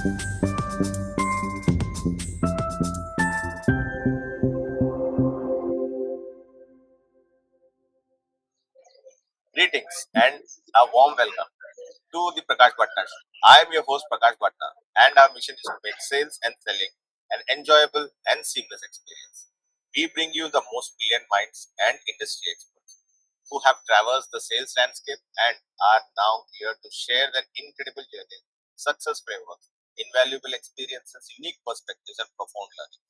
Greetings and a warm welcome to the Prakash Bhatna Show. I am your host Prakash Bhatna, and our mission is to make sales and selling an enjoyable and seamless experience. We bring you the most brilliant minds and industry experts who have traversed the sales landscape and are now here to share their incredible journey, success frameworks, invaluable experiences, unique perspectives, and profound learning.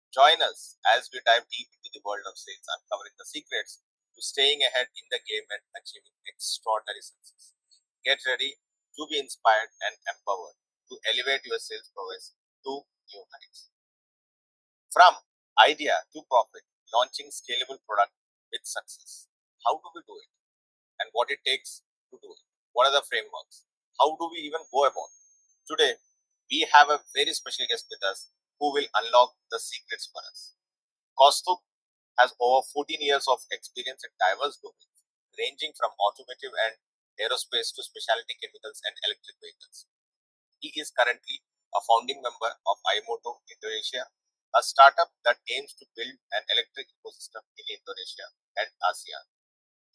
Join us as we dive deep into the world of sales, uncovering the secrets to staying ahead in the game and achieving extraordinary success. Get ready to be inspired and empowered to elevate your sales prowess to new heights. From idea to profit, launching scalable product with success. How do we do it? And what it takes to do it? What are the frameworks? How do we even go about it? Today, we have a very special guest with us who will unlock the secrets for us. Kaustubh has over 14 years of experience in diverse domains, ranging from automotive and aerospace to specialty chemicals and electric vehicles. He is currently a founding member of iMoto Indonesia, a startup that aims to build an electric ecosystem in Indonesia and ASEAN.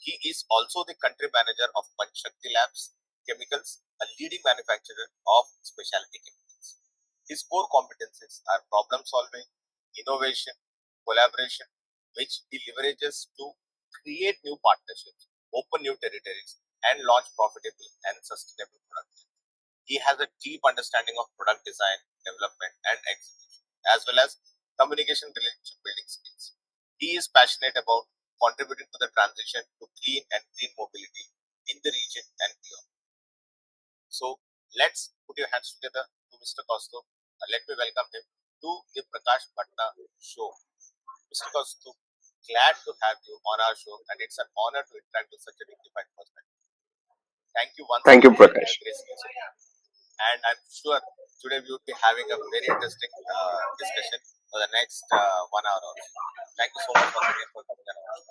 He is also the country manager of Panchakti Labs Chemicals, a leading manufacturer of specialty chemicals. His core competencies are problem solving, innovation, collaboration, which he leverages to create new partnerships, open new territories, and launch profitable and sustainable products. He has a deep understanding of product design, development, and execution, as well as communication relationship building skills. He is passionate about contributing to the transition to clean and green mobility in the region and beyond. So let's put your hands together to Mr. Kaustubh. Let me welcome him to the Prakash Bhatna show. Mr. Kaustubh, glad to have you on our show, and it's an honor to interact with such a dignified person. Thank you once Thank you, again for Prakash. gracing us. And I'm sure today we will be having a very interesting discussion for the next 1 hour or so. Thank you so much once again for coming around.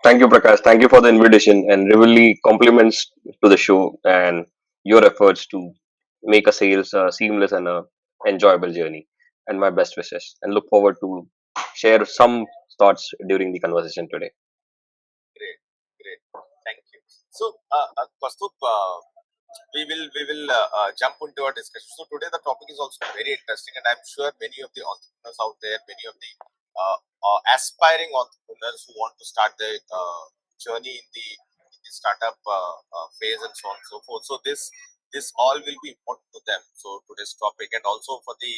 Thank you, Prakash. Thank you for the invitation and really compliments to the show and your efforts to make a sales seamless and a enjoyable journey. And my best wishes. And look forward to share some thoughts during the conversation today. Great, great. Thank you. So, Kaustubh, we will jump into our discussion. So today the topic is also very interesting, and I'm sure many of the entrepreneurs out there, many of the aspiring entrepreneurs who want to start their journey in the startup phase and so on and so forth. So this all will be important to them. So today's topic, and also for the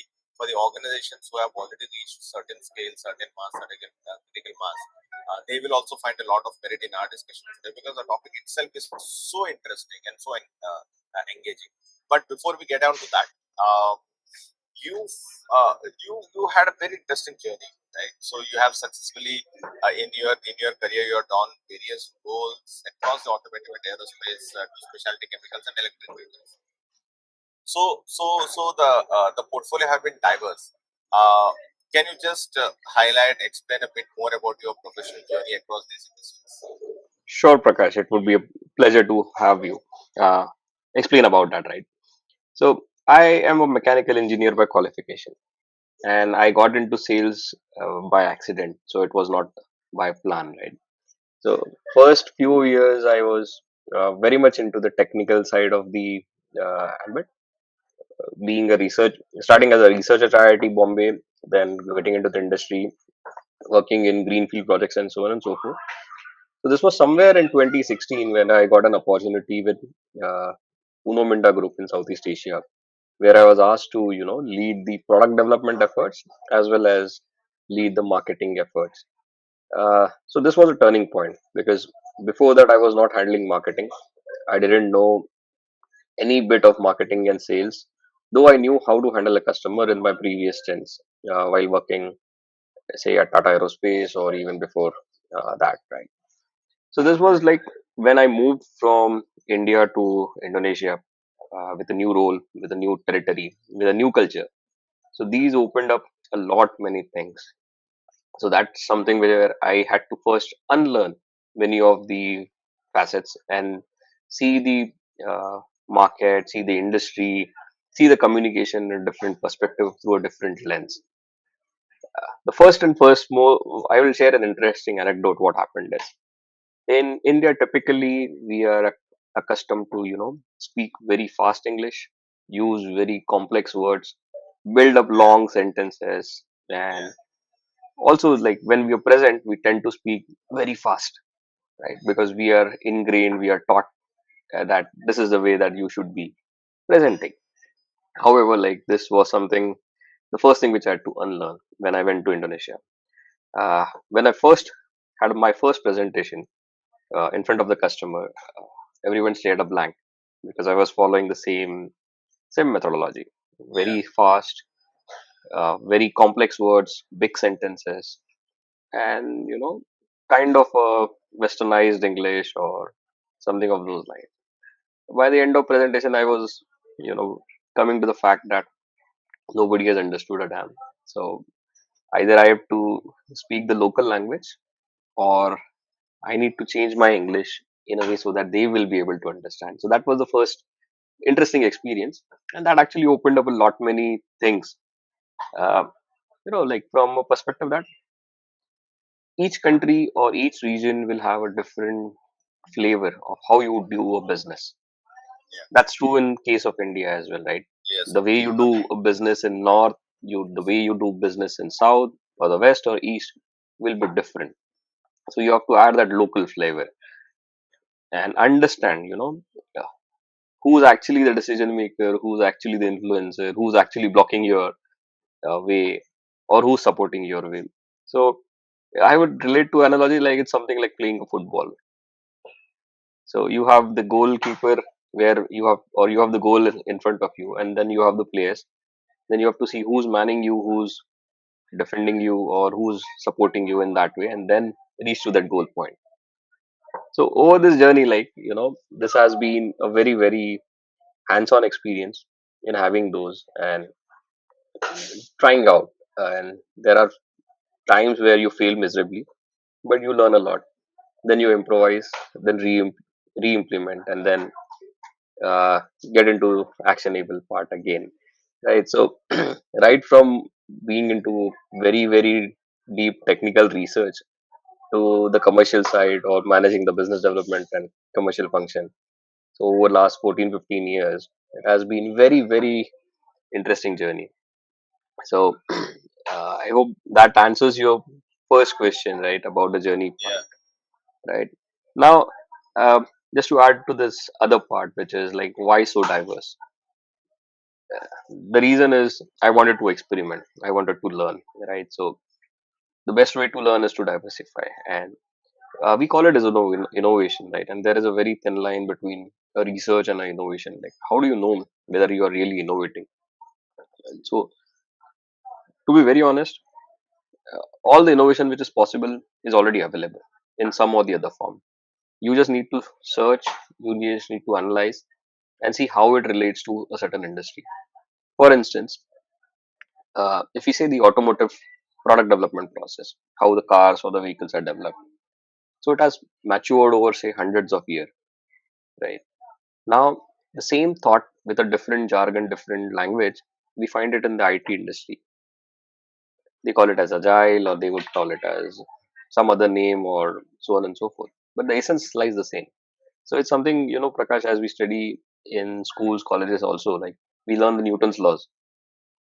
organizations who have already reached certain scale, certain mass, certain critical mass, they will also find a lot of merit in our discussion today, because the topic itself is so interesting and so engaging. But before we get down to that, you you had a very interesting journey, right? So you have successfully in your career you have done various roles across the automotive and aerospace to specialty chemicals and electric vehicles. So the portfolio have been diverse. Uh, can you just highlight, explain a bit more about your professional journey across these industries? Sure, Prakash. It would be a pleasure to have you uh, explain about that, right? So, I am a mechanical engineer by qualification, and I got into sales by accident. So, it was not by plan, right? So first few years I was very much into the technical side of the ambit, being a research, starting as a researcher at IIT Bombay, then getting into the industry, working in greenfield projects and so on and so forth. So this was somewhere in 2016 when I got an opportunity with uh, Uno Minda Group in Southeast Asia, where I was asked to lead the product development efforts as well as lead the marketing efforts. So this was a turning point because before that I was not handling marketing. I didn't know any bit of marketing and sales, though I knew how to handle a customer in my previous stints while working, say, at Tata Aerospace or even before that, right? So this was like when I moved from India to Indonesia with a new role, with a new territory, with a new culture. So these opened up a lot many things. So that's something where I had to first unlearn many of the facets and see the market, see the industry, see the communication in a different perspective through a different lens. The first more, I will share an interesting anecdote. What happened is, in India, typically we are accustomed to, speak very fast English, use very complex words, build up yeah, long sentences, yeah, and also like when we are present, we tend to speak very fast, right? Because we are ingrained, we are taught that this is the way that you should be presenting. However, like this was something, the first thing which I had to unlearn when I went to Indonesia. When I first had my first presentation in front of the customer, everyone stared a blank because I was following the same methodology. yeah, Very fast, very complex words, big sentences, and kind of a westernized English or something of those lines. By the end of presentation, I was, coming to the fact that nobody has understood a damn. So either I have to speak the local language, or I need to change my English in a way so that they will be able to understand. So that was the first interesting experience, and that actually opened up a lot many things. Uh, like from a perspective that each country or each region will have a different flavor of how you do a business. yeah, That's true in case of India as well, right? yes, The way you do a business in north, the way you do business in south or the west or east will be different. So you have to add that local flavor and understand, uh, who's actually the decision maker, who's actually the influencer, who's actually blocking your way, or who's supporting your way. So I would relate to analogy like it's something like playing a football. So you have the goalkeeper where you have the goal in front of you, and then you have the players. Then you have to see who's manning you, who's defending you, or who's supporting you in that way, and then reach to that goal point. So over this journey, like this has been a very very hands-on experience in having those and trying out. And there are times where you fail miserably, but you learn a lot. Then you improvise, then re-implement, and then uh, get into actionable part again, right? So right from being into very very deep technical research to the commercial side or managing the business development and commercial function, so over last 14 15 years, it has been very very interesting journey. So I hope that answers your first question, right, about the journey yeah, part, right? Now, just to add to this other part, which is like why so diverse. The reason is I wanted to experiment, I wanted to learn, right? So the best way to learn is to diversify, and we call it as innovation, right? And there is a very thin line between a research and an innovation. Like, how do you know whether you are really innovating? So, to be very honest, all the innovation which is possible is already available in some or the other form. You just need to search, you just need to analyze and see how it relates to a certain industry. For instance, if we say the automotive product development process, how the cars or the vehicles are developed, so it has matured over say hundreds of years, right? Now the same thought with a different jargon, different language, we find it in the IT industry. They call it as agile, or they would call it as some other name, or so on and so forth, but the essence lies the same. So it's something, Prakash, as we study in schools, colleges also, like we learn the Newton's laws,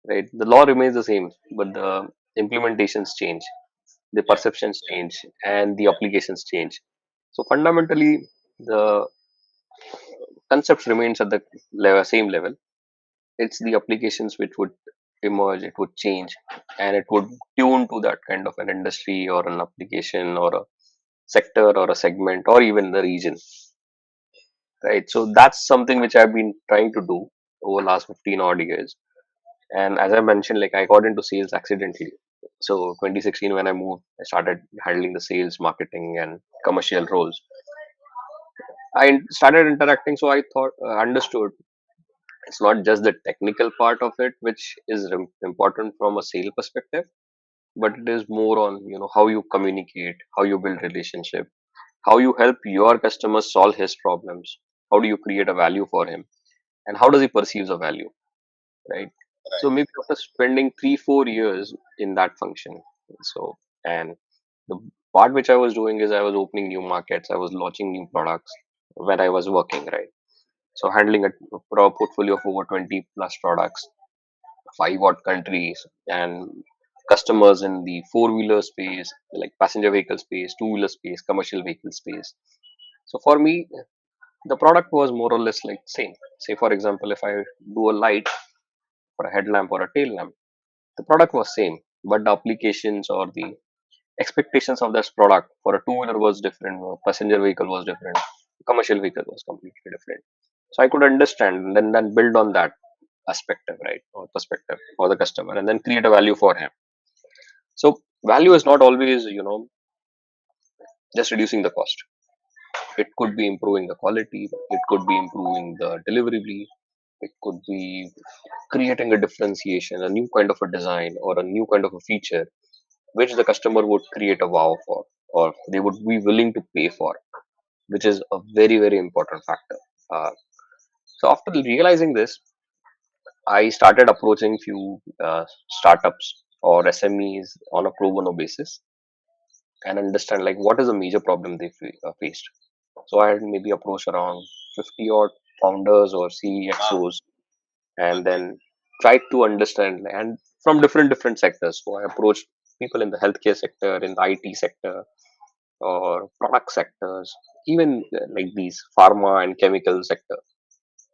right? The law remains the same, but the implementations change, the yeah, perceptions yeah, change, and the yeah, applications change. So fundamentally, the concept remains at the same level. It's the applications which would emerge, it would change, and it would tune to that kind of an industry or an application or a sector or a segment or even the region, right? So that's something which I've been trying to do over last 15 odd years. And as I mentioned, like I got into sales accidentally. So 2016, when I moved, I started handling the sales, marketing, and commercial roles. I started interacting, so I thought, understood it's not just the technical part of it which is important from a sale perspective, but it is more on how you communicate, how you build relationship, how you help your customer solve his problems, how do you create a value for him, and how does he perceive the value. right? So right, maybe after spending 3 4 years in that function, so and the part which I was doing is I was opening new markets, I was launching new products when I was working, right? So handling a portfolio of over 20 plus products, 5 odd countries, and customers in the four-wheeler space, like passenger vehicle space, two-wheeler space, commercial vehicle space. So for me, the product was more or less like same. Say for example, if I do a light for a headlamp or a tail lamp, the product was same, but the applications or the expectations of this product for a two-wheeler was different, or passenger vehicle was different, commercial vehicle was completely different. So I could understand and then build on that perspective, right, or perspective for the customer, and then create a value for him. So value is not always, just reducing the cost. It could be improving the quality. It could be improving the delivery. It could be creating a differentiation, a new kind of a design or a new kind of a feature, which the customer would create a wow for, or they would be willing to pay for, which is a very, very important factor. So after realizing this, I started approaching few startups or SMEs on a pro bono basis and understand like what is the major problem they faced. So I had maybe approached around 50 odd founders or wow, CXOs and okay, then tried to understand and from different sectors. So I approached people in the healthcare sector, in the IT sector, or product sectors, even like these pharma and chemical sector.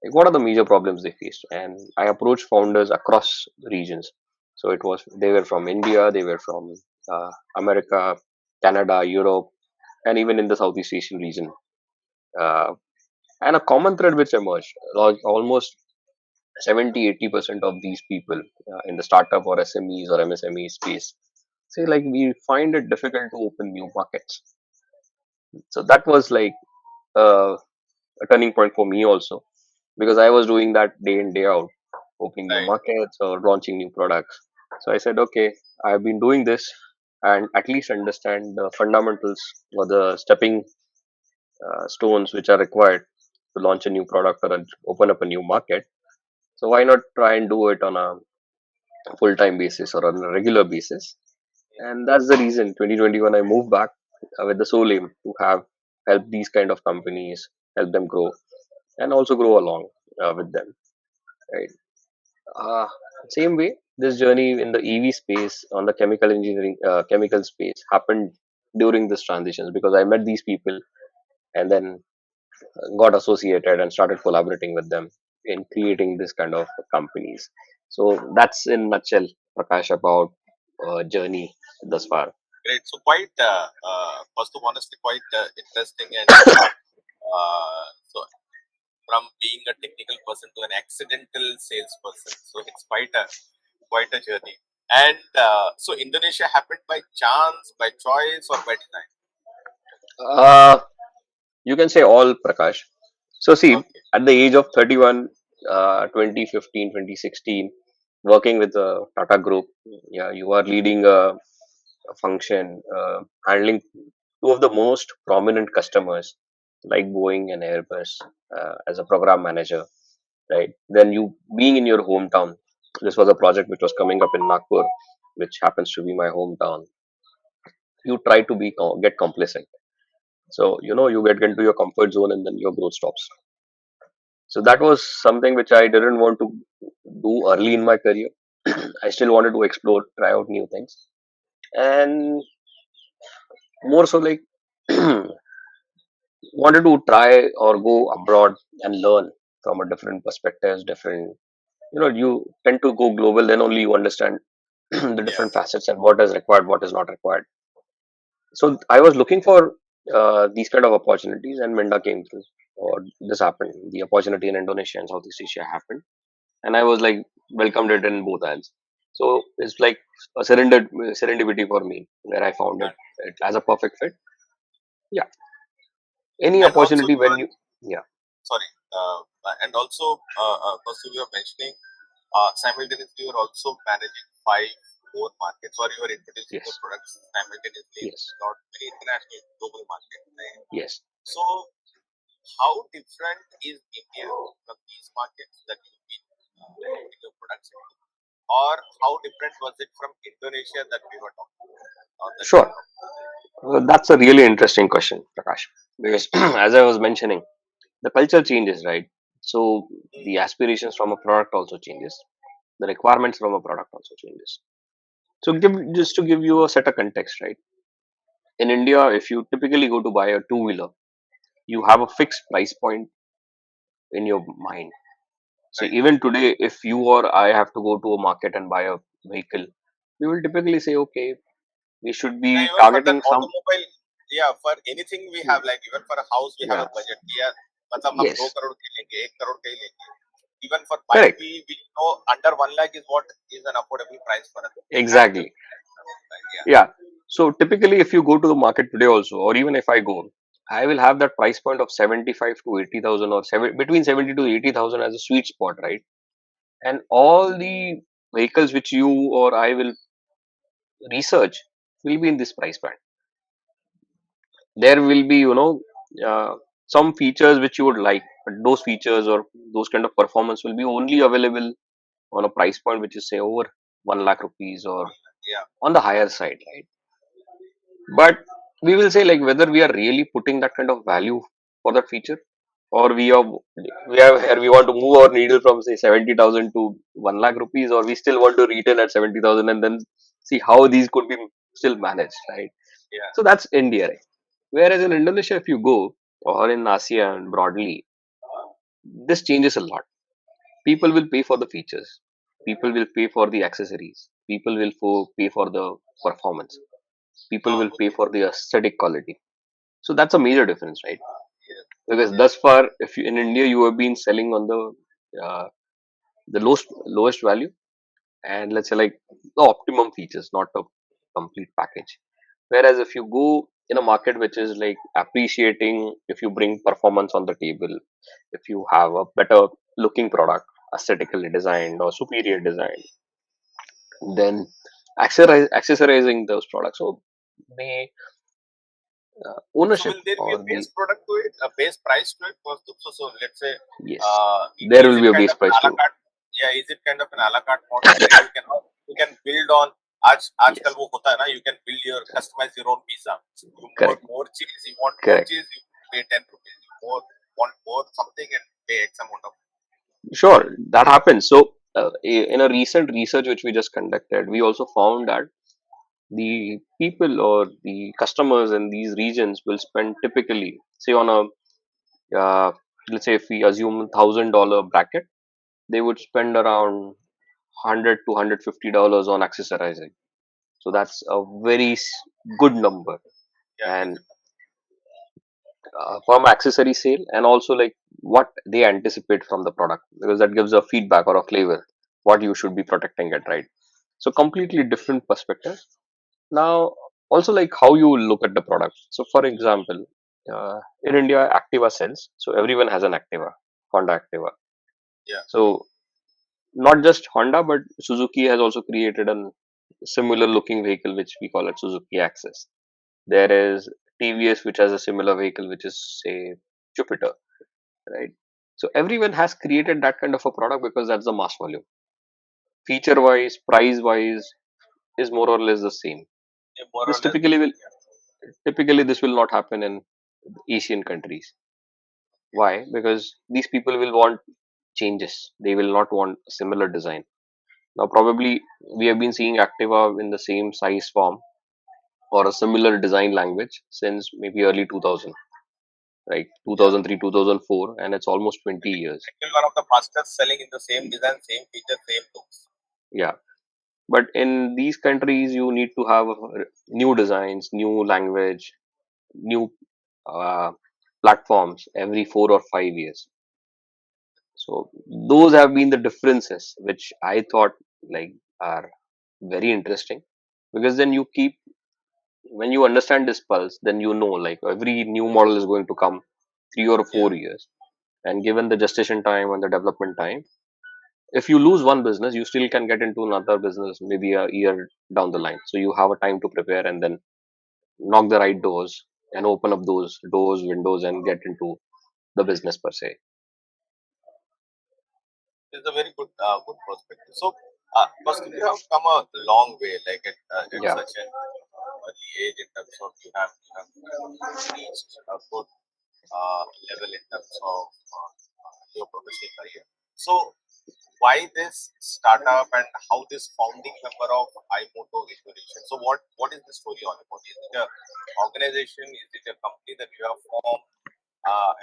Like what are the major problems they faced? And I approached founders across regions. So it was they were from India, they were from America, Canada, Europe, and even in the Southeast Asian region. Uh, and a common thread which emerged, like almost 70 80% of these people in the startup or SMEs or MSME space say like we find it difficult to open new markets. So that was like uh, a turning point for me also, because I was doing that day in day out, opening new right, markets or launching new products. So I said, okay, I've been doing this and at least understand the fundamentals or the stepping stones which are required to launch a new product or open up a new market. So why not try and do it on a full time basis or on a regular basis? And that's the reason 2021 I moved back with the sole aim to have help these kind of companies, help them grow and also grow along with them, right? uh, Same way this journey in the EV space on the chemical engineering chemical space happened during this transitions, because I met these people and then got associated and started collaborating with them in creating this kind of companies. So that's in nutshell, Prakash, about journey thus far. great. So quite, first of honestly, quite interesting and so from being a technical person to an accidental salesperson. So it's quite a journey. And so Indonesia happened by chance, by choice, or by design. uh, you can say all, Prakash. So see, Okay, at the age of 31, 2015, 2016, working with the Tata Group, yeah, you are leading a function, handling two of the most prominent customers like Boeing and Airbus as a program manager, right? Then you being in your hometown, this was a project which was coming up in Nagpur, which happens to be my hometown. You try to get complacent. So you get into your comfort zone and then your growth stops. So that was something which I didn't want to do early in my career. I still wanted to explore, try out new things, and more so like wanted to try or go abroad and learn from a different perspectives, different. You tend to go global, then only you understand the yeah, different facets and what is required, what is not required. So I was looking for these kind of opportunities, and Minda came through, or this happened. The opportunity in Indonesia and Southeast Asia happened, and I was like welcomed it in both hands. So it's like a serendipity for me where I found and, it as a perfect fit. Yeah, any and also opportunity you when are you, yeah, sorry, and also also you are mentioning simultaneously you are also managing five more markets, or you are introducing the yes, products simultaneously in yes, not many international global markets. Right? yes. So how different is India from these markets that you've been putting your products or how different was it from Indonesia that we were talking on the Sure. trip? That's a really interesting question, Prakash. Because as I was mentioning, the culture changes, right? So the Mm, aspirations from a product also changes. The requirements from a product also changes. So just to give you a set of context, right? In India, if you typically go to buy a two-wheeler, you have a fixed price point in your mind. So right. even today, if you or I have to go to a market and buy a vehicle, we will typically say, okay, we should Yeah, be even for that targeting some. automobile, yeah, for anything we Hmm, have, like even for a house, we have yeah, a budget. Yeah, मतलब हम दो yes, crore के लेंगे, 1 करोड़ के ही लेंगे. Even for bike, correct, we know under 1 lakh is what is an affordable price for us. We can't exactly. right? Yeah, Yeah. So typically, if you go to the market today, also, or even if I go, I will have that price point of 75 to 80,000 or between 70 to 80,000 as a sweet spot, right? And all the vehicles which you or I will research will be in this price band. There will be, uh, some features which you would like, but those features or those kind of performance will be only available on a price point which is say over 1 lakh rupees or 1 lakh. Yeah, on the higher side, right? But we will say like whether we are really putting that kind of value for that feature, or we want to move our needle from say 70,000 to 1 lakh rupees, or we still want to retain at 70,000 and then see how these could be still managed, right? yeah, So that's India, right? Whereas in Indonesia, if you go, or in ASEAN broadly, this changes a lot. People will pay for the features, people will pay for the accessories, people will pay for the performance, people will pay okay, for the aesthetic quality. So that's a major difference, right? yes, Because yes, thus far, if you, in India you have been selling on the lowest value, and let's say like the optimum features, not a complete package. Whereas if you go in a market which is like appreciating, if you bring performance on the table, if you have a better looking product, aesthetically designed or superior design, then accessorizing those products. So the so ownership will there be a or the base product to it, a base price to it? So let's say, yes, there is will it be a kind base of an price a la too. carte? Yeah, is it kind of an a la carte model where you can build on? आजकल Yes, वो होता है ना, you can build your customize your own pizza. You want correct, more cheese, you want more correct. cheese, you pay 10 rupees. You want more something and pay X amount of. Sure, that happens. So, in a recent research which we just conducted, we also found that the people or the customers in these regions will spend typically, say, on let's say, if we assume $1,000 bracket, they would spend around 100 to $150 on accessorizing. So that's a very good number. Yeah, And decent. from accessory sale, and also like what they anticipate from the product, because that gives a feedback or a flavor what you should be protecting it, right? So completely different perspective. Now also like how you look at the product. So for example, in India Activa sells, so everyone has an Activa, Honda Activa. Yeah, So not just Honda, but Suzuki has also created a similar looking vehicle which we call it Suzuki Access. There is TVS which has a similar vehicle which is say Jupiter, right? So everyone has created that kind of a product because that's the mass volume. Feature wise, price wise, is more or less the same. yeah, more or This less the typically will same. Yeah. typically this will not happen in Asian countries. Why? Because these people will want changes. They will not want a similar design. Now probably we have been seeing Activa in the same size form or a similar design language since maybe early 2000, right? Yeah. 2003, 2004, and it's almost 20 years. Still one of the fastest selling in the same design, same feature, same looks. Yeah. But in these countries, you need to have new designs, new language, new uh, platforms every 4 or 5 years. So those have been the differences, which I thought like are very interesting, because then you keep when you understand this pulse, then you know like every new model is going to come 3 or 4 years, and given the gestation time and the development time, if you lose one business, you still can get into another business maybe a year down the line. So you have a time to prepare and then knock the right doors and open up those doors, windows, and get into the business per se. It's a very good good perspective. So Kaustubh, you have come a long way, like at Yeah. such an early age in terms of you have reached a good level in terms of your professional career. So, why this startup and how this founding member of iMoto Indonesia? So, what is the story all about? Is it a organization? Is it a company that you have formed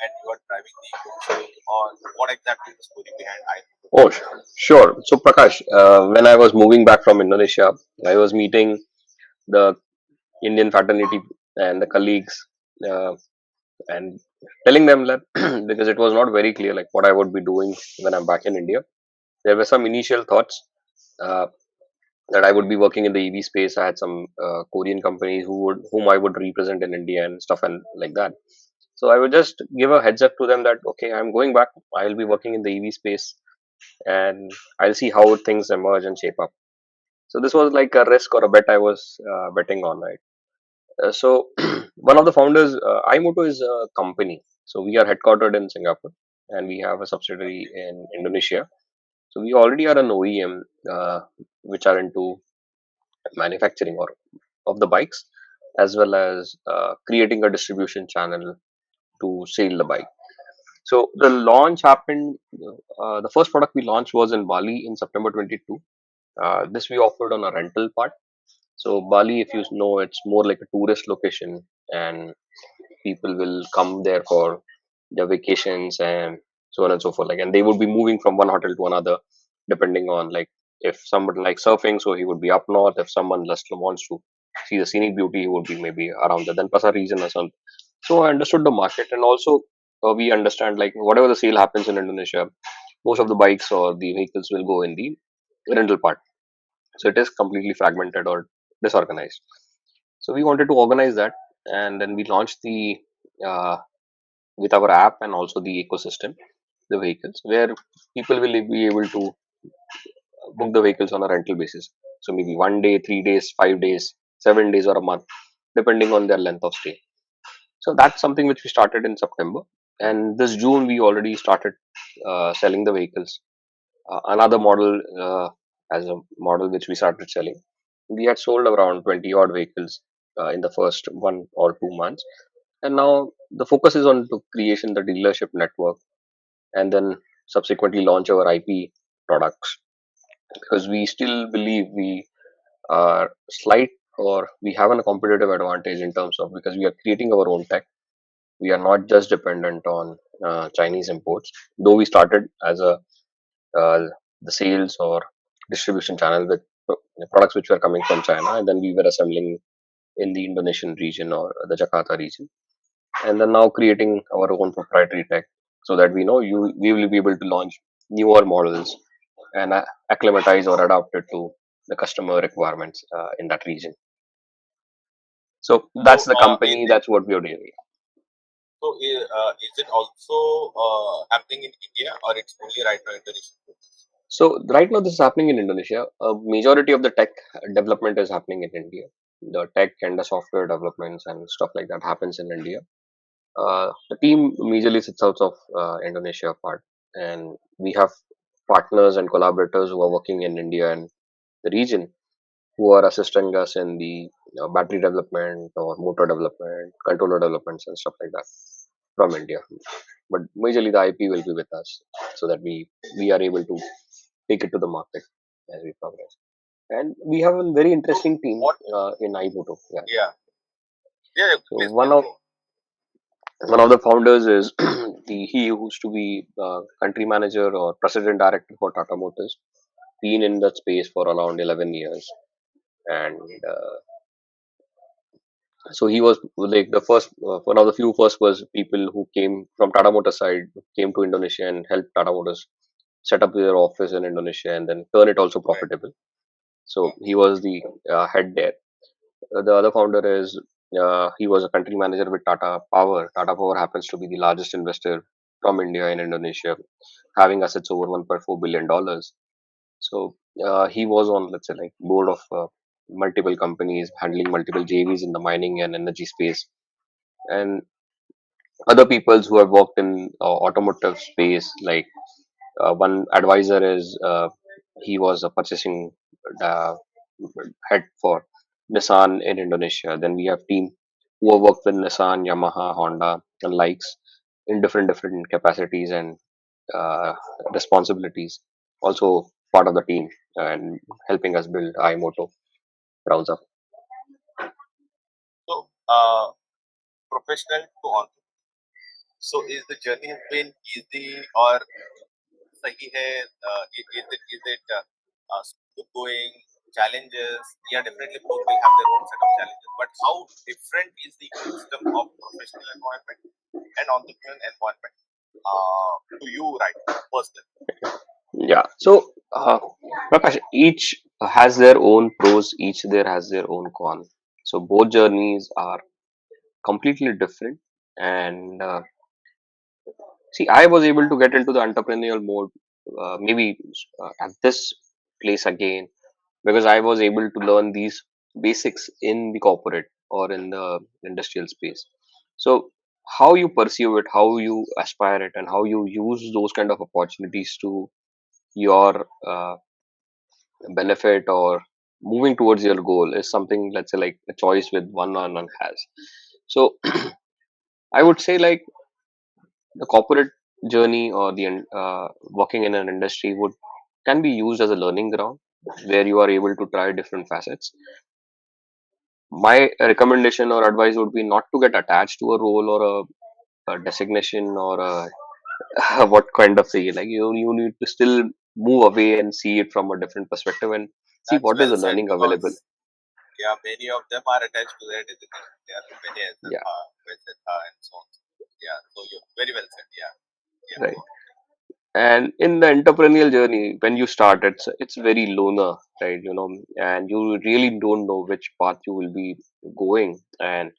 and you are driving the ecosystem, or what exactly is the story behind iMoto Oh, Indonesia? sure. So, Prakash, when I was moving back from Indonesia, I was meeting the Indian fraternity and the colleagues, uh, and telling them that because it was not very clear like what I would be doing when I'm back in India. There were some initial thoughts uh, that I would be working in the EV space. I had some Korean companies whom I would represent in India and stuff and like that. So I would just give a heads up to them that okay, I'm going back. I'll be working in the EV space, and I'll see how things emerge and shape up. So this was like a risk or a bet I was betting on, right? So one of the founders, iMoto is a company. So we are headquartered in Singapore, and we have a subsidiary in Indonesia. So we already are an OEM, which are into manufacturing or of the bikes, as well as creating a distribution channel to sell the bike. So the launch happened. The first product we launched was in Bali in September 22. This we offered on a rental part. So Bali, if you know, it's more like a tourist location, and people will come there for their vacations and so on and so forth. Like, and they would be moving from one hotel to another, depending on like if somebody likes surfing, so he would be up north. If someone just wants to see the scenic beauty, he would be maybe around the Denpasar region or something. So I understood the market, and also we understand like whatever the sale happens in Indonesia, most of the bikes or the vehicles will go in the rental part. So it is completely fragmented or disorganized. So we wanted to organize that, and then we launched the uh, with our app and also the ecosystem, the vehicles, where people will be able to book the vehicles on a rental basis. So maybe 1 day, 3 days, 5 days, 7 days, or a month, depending on their length of stay. So that's something which we started in September, and this June we already started selling the vehicles. Another model, as a model which we started selling, we had sold around 20 odd vehicles in the first 1 or 2 months, and now the focus is on to creation the dealership network, and then subsequently launch our IP products, because we still believe we are slight or we have a competitive advantage in terms of because we are creating our own tech. We are not just dependent on Chinese imports, though we started as a uh, the sales or distribution channel with products which were coming from China, and then we were assembling in the Indonesian region or the Jakarta region, and then now creating our own proprietary tech so that we will be able to launch newer models and acclimatize or adapt it to the customer requirements in that region. So that's So, the company. That's what we are doing. is it also happening in India, or it's only right now Indonesia? So right now this is happening in Indonesia. A majority of the tech development is happening in India. The tech and the software developments and stuff like that happens in India. The team majorly sits out of Indonesia part, and we have partners and collaborators who are working in India and the region who are assisting us in the battery development or motor development, controller developments and stuff like that from India. But majorly the IP will be with us so that we are able to take it to the market as we progress. And we have a very So, interesting team what? in iMoto. Yeah. Yeah, yeah. So Please go. one of the founders is he used to be country manager or president director for Tata Motors. Been in that space for around 11 years, and so he was like the first one of the few first was people who came from Tata Motors side, came to Indonesia and helped Tata Motors set up their office in Indonesia and then turn it also Right. profitable. So he was the head there. The other founder is he was a country manager with Tata Power. Tata Power happens to be the largest investor from India in Indonesia, having assets over $1.4 billion. So he was on, let's say, like board of multiple companies, handling multiple JVs in the mining and energy space, and other peoples who have worked in automotive space. Like one advisor is He was a purchasing uh, head for Nissan in Indonesia. Then we have team who have worked with Nissan, Yamaha, Honda, and likes in different capacities and uh, responsibilities. Also part of the team and helping us build iMoto browser. So, professional to on. So, is the journey has been easy or सही है? Smooth going challenges? Yeah, definitely both will have their own set of challenges. But how different is the ecosystem of professional environment and entrepreneurial environment to you right now, personally? Yeah. So, Prakash, each has their own pros, each there has their own con. So both journeys are completely different. And see, I was able to get into the entrepreneurial mode, maybe at this place again, because I was able to learn these basics in the corporate or in the industrial space. So, how you pursue it, how you aspire it, and how you use those kind of opportunities to your benefit or moving towards your goal is something, let's say, like a choice with one or none has. So, I would say, like, the corporate journey or the working in an industry would can be used as a learning ground where you are able to try different facets. My recommendation or advice would be not to get attached to a role or a designation or what kind of say, like, you need to still move away and see it from a different perspective and see That's what is well the said learning available. because yeah, many of them are attached to their designation. They are many as Yeah, and so on. Yeah, so you very well said. Yeah, yeah, right. And in the entrepreneurial journey, when you start, it's very loner, right? And you really don't know which path you will be going and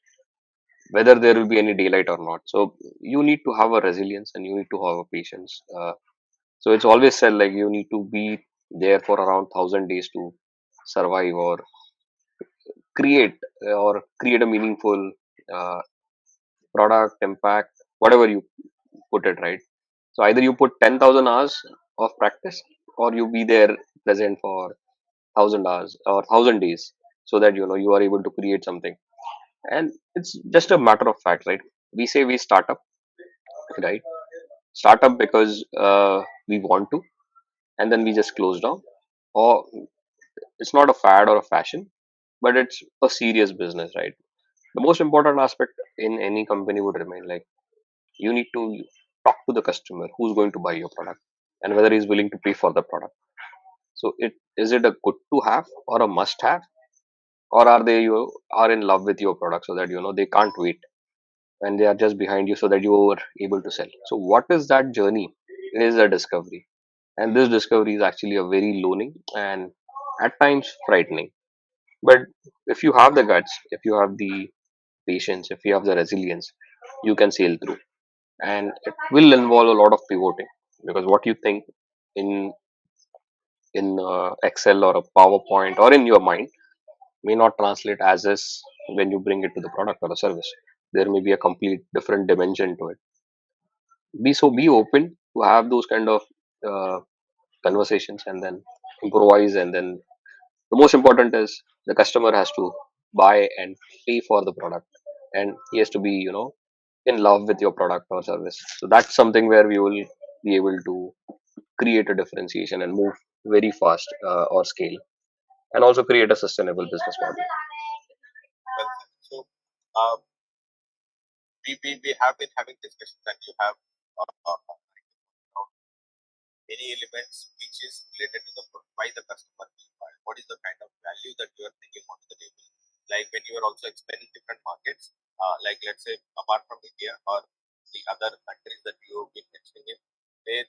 whether there will be any daylight or not. So you need to have a resilience and you need to have a patience. So it's always said, like, you need to be there for around 1,000 days to survive or create create a meaningful uh, product impact, whatever you put it, right? So either you put 10,000 hours of practice or you be there present for 1,000 hours or 1,000 days so that you are able to create something. And it's just a matter of fact, right? We say we start up, right? Start up because we want to, and then we just close down. Or it's not a fad or a fashion, but it's a serious business, right? The most important aspect in any company would remain, like, you need to talk to the customer who's going to buy your product and whether he's willing to pay for the product. So it is it a good to have or a must have, or are they you are in love with your product so that they can't wait and they are just behind you so that you are able to sell. So what is that journey is a discovery, and this discovery is actually a very loaning and at times frightening. But if you have the guts, if you have the patience, if you have the resilience, you can sail through. And it will involve a lot of pivoting, because what you think in Excel or a PowerPoint or in your mind may not translate as is when you bring it to the product or a service. There may be a complete different dimension to it. Be open to have those kind of uh, conversations and then improvise. And then the most important is the customer has to buy and pay for the product, and he has to be in love with your product or service. So that's something where we will be able to create a differentiation and move very fast, or scale, and also create a sustainable business model. well said. So, uh, we have been having discussions, and you have any elements which is related to the why the customer will buy. What is the kind of value that you are bringing onto the table? Like when you are also expanding different markets, like let's say apart from India or the other countries that you have been mentioning in, they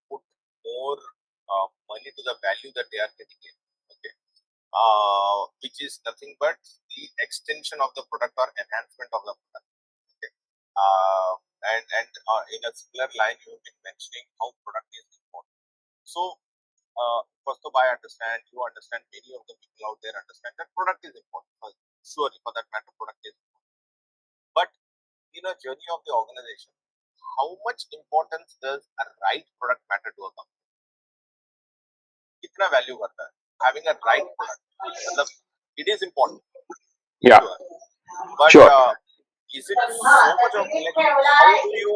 put more money to the value that they are getting in. Okay, which is nothing but the extension of the product or enhancement of the product. Okay. Uh, and in a similar line, you have been mentioning how product is important. So, first of all, I understand, you understand, many of the people out there understand that product is important. Surely, for that matter, product is important. But in a journey of the organization, how much importance does a right product matter to a company? कितना value करता है having a right product. मतलब it is important, Yeah, sure, but sure. is it so much of like how do you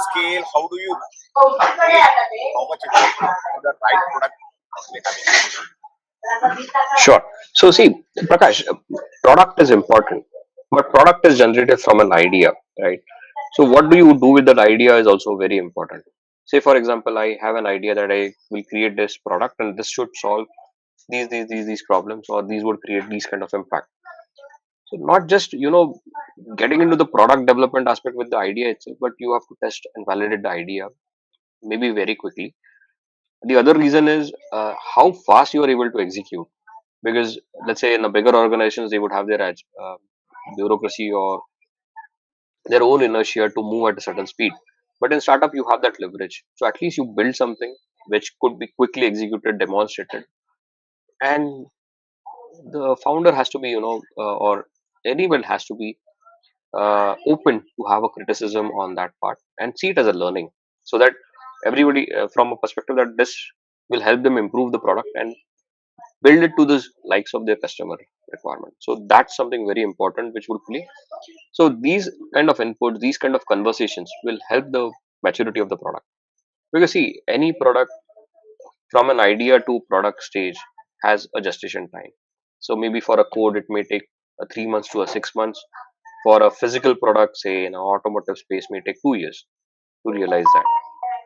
scale, how do you make how much importance to the right product actually having? Sure. So see, Prakash, product is important, but product is generated from an idea, right? So what do you do with that idea is also very important. Say for example, I have an idea that I will create this product and this should solve these problems, or these would create these kind of impact. So not just getting into the product development aspect with the idea itself, but you have to test and validate the idea maybe very quickly. The other reason is how fast you are able to execute, because let's say in the bigger organizations they would have their bureaucracy or their own inertia to move at a certain speed, but in startup you have that leverage, so at least you build something which could be quickly executed, demonstrated, and the founder has to be or anyone has to be open to have a criticism on that part and see it as a learning, so that everybody from a perspective that this will help them improve the product and build it to the likes of their customer requirement. So that's something very important which would play. So these kind of inputs, these kind of conversations will help the maturity of the product, because see, any product from an idea to product stage has a gestation time. So maybe for a code it may take 3 months to a 6 months. For a physical product, say in an automotive space, may take 2 years to realize that.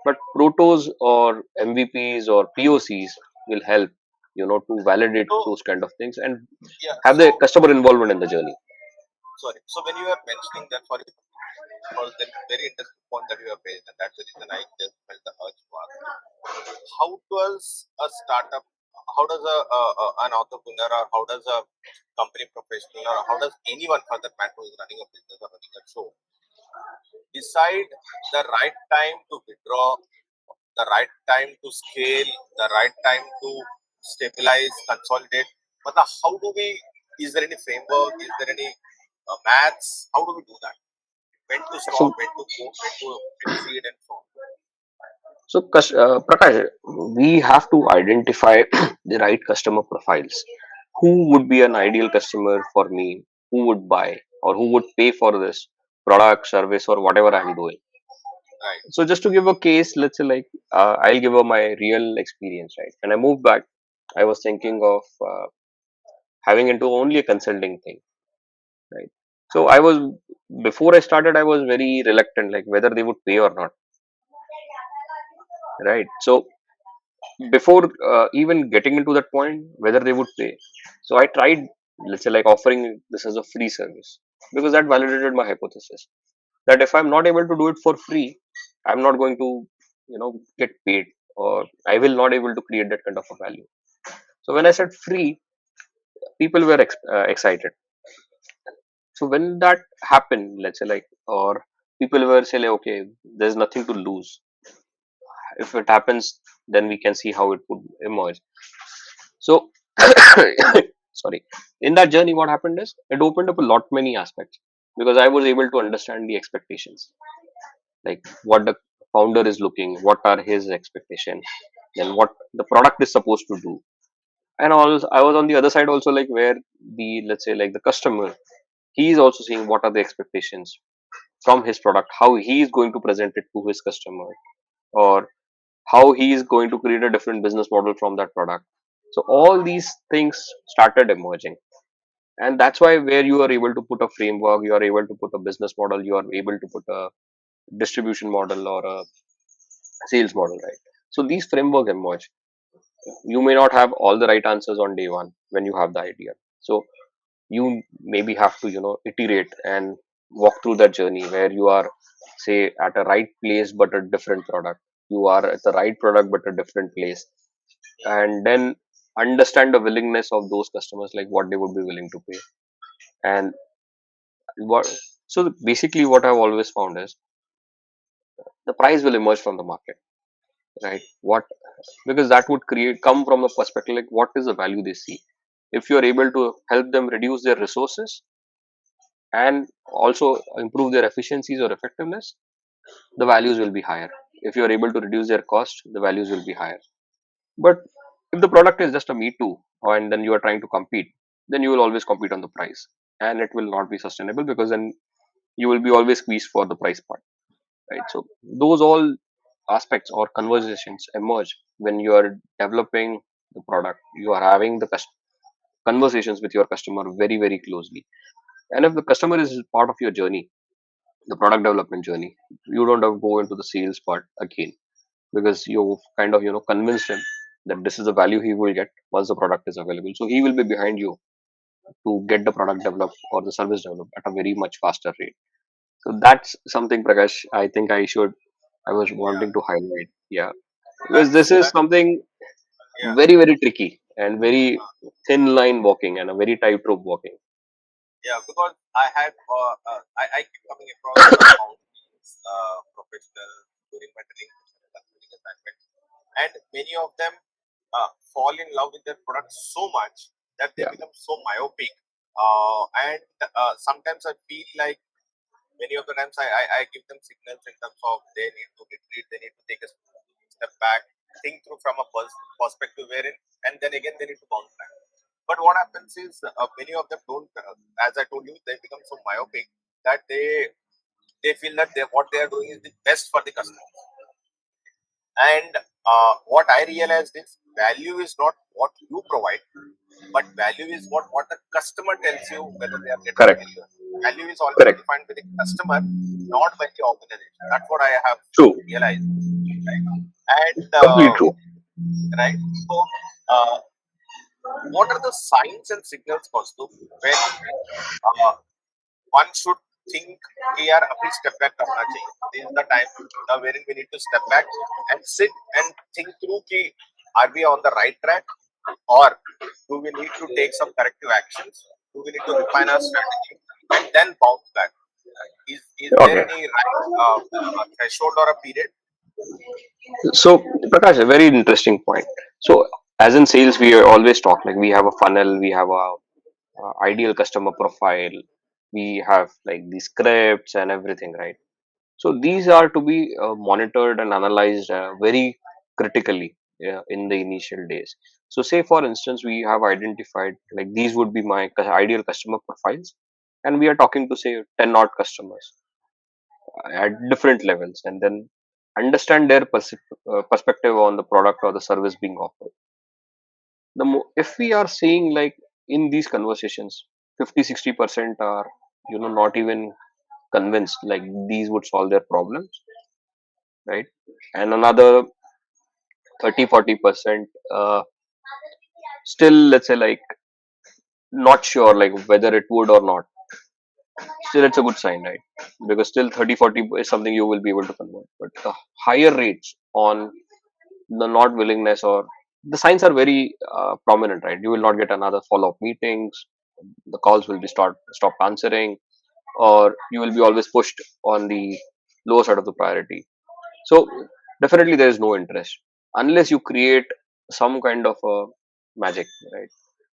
But protos or MVPs or POCs will help to validate So those kind of things and yeah, have the customer involvement in the journey. sorry, so when you are mentioning that, sorry, because there is very interesting point that you have raised, and that's the reason I just felt the urge to ask you. How does a startup, how does an entrepreneur, or how does a company professional, or how does anyone for that matter who is running a business or running a show decide the right time to withdraw, the right time to scale, the right time to stabilize, consolidate? Matlab, how do we, is there any framework, is there any maths, how do we do that? When to So, stop, when to go, when to exceed, and so on. Prakash, we have to identify the right customer profiles. Who would be an ideal customer for me? Who would buy or who would pay for this product, service, or whatever I'm doing? Right. So, just to give a case, let's say like I'll give my real experience. Right, when I moved back, I was thinking of having into only a consulting thing. Right, so I was before I started, I was very reluctant, like whether they would pay or not. Right, so before even getting into that point whether they would pay, so I tried, let's say like offering this as a free service, because that validated my hypothesis that if I'm not able to do it for free, I'm not going to get paid, or I will not able to create that kind of a value. So when I said free, people were excited. So when that happened, let's say like, or people were say like, okay, there's nothing to lose, if it happens then we can see how it would emerge. So, sorry, in that journey, what happened is it opened up a lot many aspects, because I was able to understand the expectations, like what the founder is looking, what are his expectations, then what the product is supposed to do, and also I was on the other side also, like where the, let's say like the customer, he is also seeing what are the expectations from his product, how he is going to present it to his customer, or how he is going to create a different business model from that product. So all these things started emerging, and that's why where you are able to put a framework, you are able to put a business model, you are able to put a distribution model or a sales model, right? So these framework emerge. You may not have all the right answers on day one when you have the idea, so you maybe have to iterate and walk through that journey where you are, say, at a right place but a different product, you are at the right product but a different place, and then understand the willingness of those customers, like what they would be willing to pay. And what, so basically what I've always found is the price will emerge from the market, right? What, because that would create come from a perspective like what is the value they see. If you are able to help them reduce their resources and also improve their efficiencies or effectiveness, the values will be higher. If you are able to reduce their cost, the values will be higher. But If the product is just a me too, and then you are trying to compete, then you will always compete on the price, and it will not be sustainable, because then you will be always squeezed for the price part, right? So those all aspects or conversations emerge when you are developing the product. You are having the conversations with your customer very very closely, and if the customer is part of your journey, the product development journey, you don't have to go into the sales part again, because you kind of convinced him that this is the value he will get once the product is available. So he will be behind you to get the product developed or the service developed at a very much faster rate. So that's something, Prakash, I think I was Yeah, wanting to highlight. Yeah, because this is that's something yeah. very very tricky and very thin line walking and a very tightrope walking. Yeah, because I keep coming across mountains, professionals during my training sessions and training assignments, and many of them fall in love with their product so much that they Yeah, become so myopic. And sometimes I feel like many of the times I give them signals in terms of they need to retreat, they need to take a step back, think through from a perspective wherein, and then again they need to bounce back. But what happens is many of them don't, as I told you, they become so myopic that they feel that what they are doing is the best for the customer. And what I realized is value is not what you provide, but value is what the customer tells you whether they are getting correct, value. Value is always correct, defined by the customer, not by the organization. That's what I have true, realized, right? And complete true. right. So, uh, what are the signs and signals, Kaustubh, when uh, one should think कि यार अभी step back करना चाहिए. This is the time wherein we need to step back and sit and think through कि are we on the right track, or do we need to take some corrective actions? Do we need to refine our strategy and then bounce back? Is there Okay, any right threshold or a period? so Prakash, a very interesting point. So as in sales, we always talk like we have a funnel, we have a ideal customer profile, we have like the scripts and everything, right? So these are to be monitored and analyzed very critically in the initial days. So say for instance, we have identified like these would be my ideal customer profiles, and we are talking to say 10 odd customers at different levels, and then understand their perspective on the product or the service being offered. If we are seeing like in these conversations 50-60% are not even convinced like these would solve their problems, right? And another 30-40% still, let's say, like not sure like whether it would or not. Still it's a good sign, right? Because still 30-40 is something you will be able to convert, but the higher rates on the not willingness, or the signs are very prominent, right? You will not get another follow-up meetings, the calls will be stop answering, or you will be always pushed on the lower side of the priority. So definitely there is no interest unless you create some kind of a magic, right?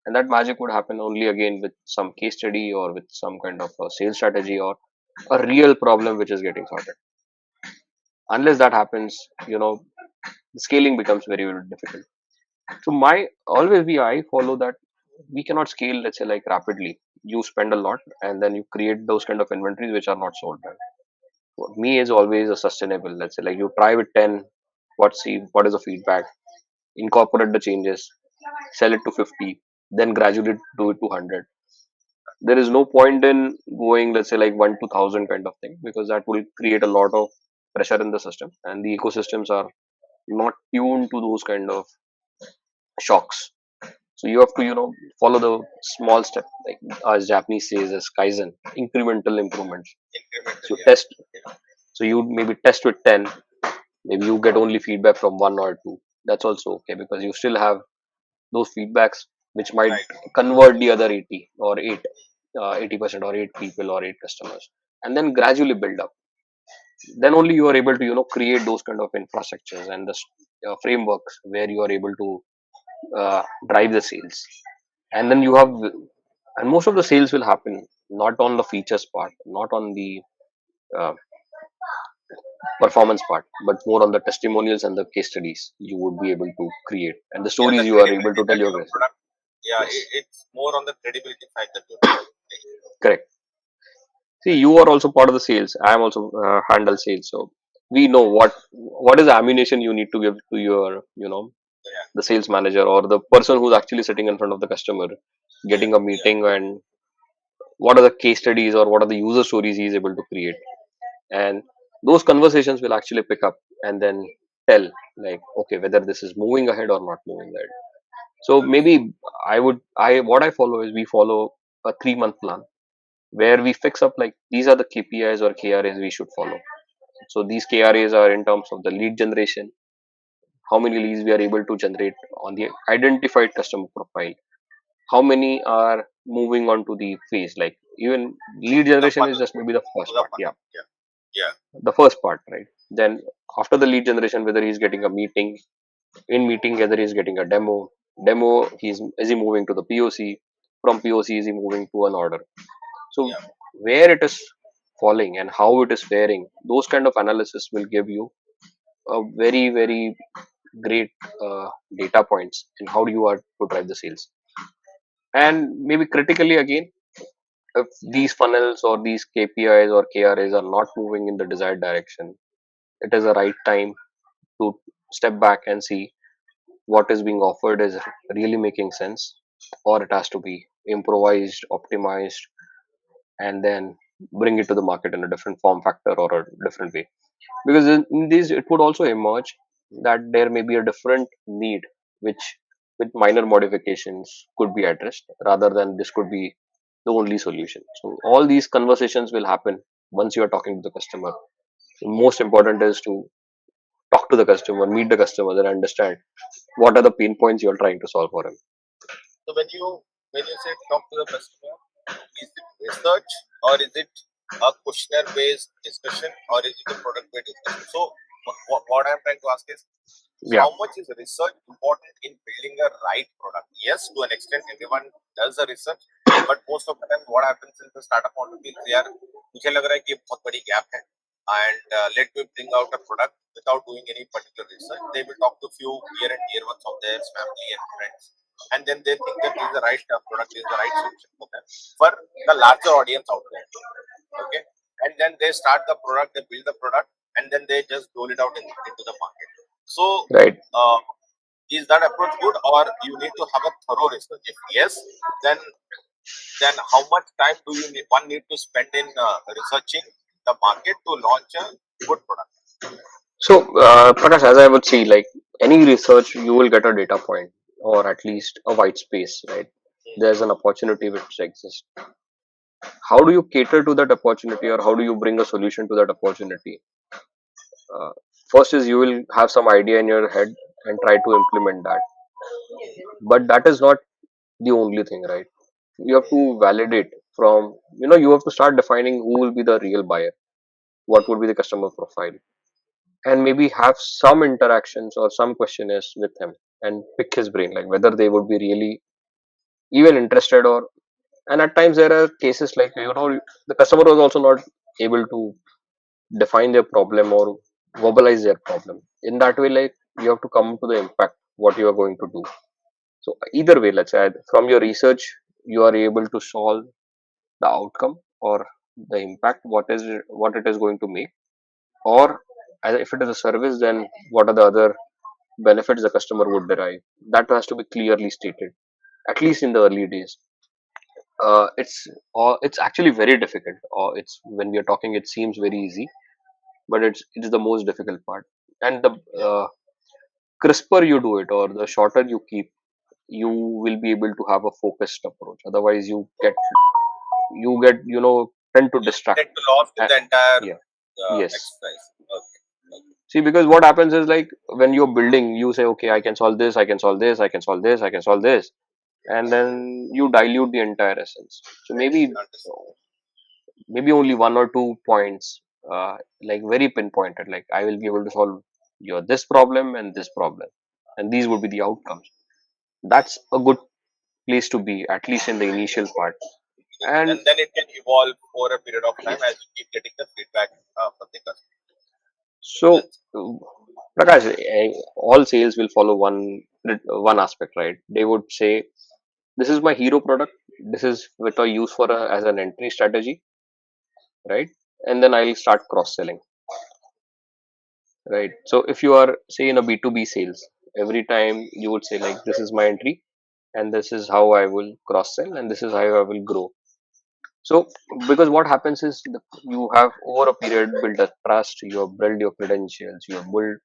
And that magic would happen only again with some case study or with some kind of a sales strategy or a real problem which is getting sorted. Unless that happens, the scaling becomes very, very difficult. So my always be I follow that we cannot scale, let's say, like rapidly. You spend a lot and then you create those kind of inventories which are not sold. Right? For me is always a sustainable. Let's say like you try with 10, what is the feedback, incorporate the changes, sell it to 50, then gradually do it to 100. There is no point in going, let's say, like 1 to 1,000 kind of thing, because that will create a lot of pressure in the system, and the ecosystems are not tuned to those kind of shocks. So you have to, follow the small step, like as Japanese says as Kaizen, incremental improvements. Incremental, So yeah. test. So you maybe test with 10, maybe you get only feedback from one or two. That's also okay, because you still have those feedbacks which might Right. convert the other 80 or 8, 80% or 8 people or 8 customers, and then gradually build up. Then only you are able to create those kind of infrastructures and the frameworks where you are able to drive the sales. And then you have, and most of the sales will happen not on the features part, not on the uh, performance part, but more on the testimonials and the case studies you would be able to create, and the Yeah, stories the you are able credibility to tell that your your guests. product, yeah, Yes, it's more on the credibility side that you're doing. Right? correct. See, you are also part of the sales. I am also handle sales, so we know what is the ammunition you need to give to your, Yeah, the sales manager or the person who's actually sitting in front of the customer, yeah, getting a yeah, meeting, and what are the case studies or what are the user stories he is able to create, and those conversations will actually pick up and then tell, like, okay, whether this is moving ahead or not moving ahead. So maybe I what I follow is we follow a 3 month plan where we fix up like these are the KPIs or KRAs we should follow. So these KRAs are in terms of the lead generation, how many leads we are able to generate on the identified customer profile, how many are moving on to the phase, like even lead the generation is funnel, just maybe the to first the part. funnel. Yeah, Yeah, yeah, the first part, right? Then after the lead generation, whether he's getting a meeting, in meeting whether he's getting a demo, he's is he moving to the POC, from POC is he moving to an order. So yeah. where it is falling and how it is faring, those kind of analysis will give you a very great data points in how you are to drive the sales. And maybe critically again, if these funnels or these KPIs or KRAs are not moving in the desired direction, it is a right time to step back and see what is being offered is really making sense, or it has to be improvised, optimized, and then bring it to the market in a different form factor or a different way. Because in these, it would also emerge that there may be a different need, which with minor modifications could be addressed rather than this could be the only solution. So all these conversations will happen once you are talking to the customer. The most important is to talk to the customer, meet the customer, and understand what are the pain points you are trying to solve for him. So when you say talk to the customer, is it research or is it a questionnaire based discussion or is it a product based discussion? So what I'm trying to ask is Yeah, how much is research important in building a right product? Yes, to an extent, everyone does a research, but most of the time, what happens in the startup point of view, they are मुझे लग रहा है कि ये बहुत बड़ी gap है, and let me bring out a product without doing any particular research. They will talk to few near and dear ones of theirs, family and friends, and then they think that this is the right product, this is the right solution for them, for the larger audience out there. Okay, and then they start the product, they build the product, and then they just roll it out into the market. So right. uh, is that approach good, or you need to have a thorough research? If yes, then how much time do you need, one need to spend in researching the market to launch a good product? So, Prakash, as I would see, like any research, you will get a data point or at least a white space, right? There's an opportunity which exists. How do you cater to that opportunity, or how do you bring a solution to that opportunity? Uh, First is you will have some idea in your head and try to implement that, but that is not the only thing, right? You have to validate from, you have to start defining who will be the real buyer, what would be the customer profile, and maybe have some interactions or some questionnaires with him and pick his brain, like whether they would be really even interested. Or and at times there are cases like, the customer was also not able to define their problem or verbalize their problem. In that way, like, you have to come to the impact what you are going to do. So either way, let's say from your research you are able to solve the outcome or the impact, what it is going to make, or if it is a service, then what are the other benefits the customer would derive. That has to be clearly stated, at least in the early days. It's actually very difficult, or it's when we are talking it seems very easy, but it is the most difficult part. And the Yeah, crisper you do it or the shorter you keep, you will be able to have a focused approach. Otherwise you get tend to you distract. tend to lost in Uh, the entire yeah, yes. exercise. Okay, okay. See, because what happens is, like, when you're building, you say, okay, I can solve this, I can solve this, I can solve this, I can solve this, and then you dilute the entire essence. So Understood. maybe only one or two points, like very pinpointed, like I will be able to solve your this problem and this problem, and these would be the outcomes. That's a good place to be, at least in the initial part. And And then it can evolve over a period of time yes, as you keep getting the feedback from the customer. So, Well, uh, Prakash, all sales will follow one aspect, right? They would say, "This is my hero product. This is what I use for as an entry strategy, right?" And then I'll start cross selling, right? So, if you are say in a B two B sales, every time you would say like, "This is my entry, and this is how I will cross sell, and this is how I will grow." So, because what happens is you have over a period built a trust, you have built your credentials, you have built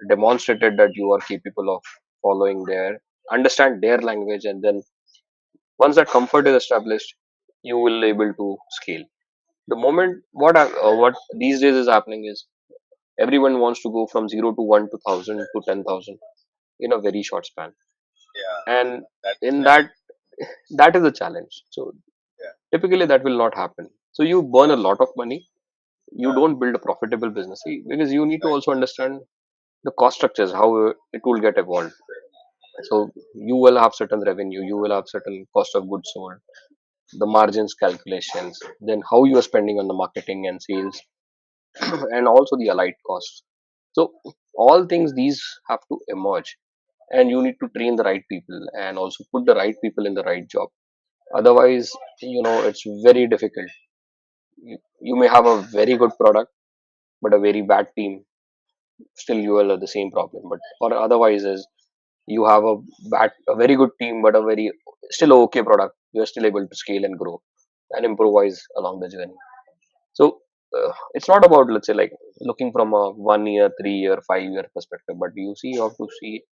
demonstrated that you are capable of following their understand their language, and then once that comfort is established, you will able to scale. The moment what these days is happening is everyone wants to go from 0 to 1 to 1000 to 10,000 in a very short span, yeah, and that's in challenge. that is a challenge. So Yeah, typically that will not happen, so you burn a lot of money, you uh, don't build a profitable business. See, because you need to right. also understand the cost structures, how it will get evolved. So you will have certain revenue, you will have certain cost of goods sold, the margins calculations, then how you are spending on the marketing and sales, and also the allied costs. So all things these have to emerge, and you need to train the right people and also put the right people in the right job. Otherwise, it's very difficult. You may have a very good product, but a very bad team. Still, you will have the same problem. But or otherwise, is you have a very good team but a very still okay product, you're still able to scale and grow and improvise along the journey. So it's not about, let's say, like looking from a 1 year, 3 year, 5 year perspective, but you have to see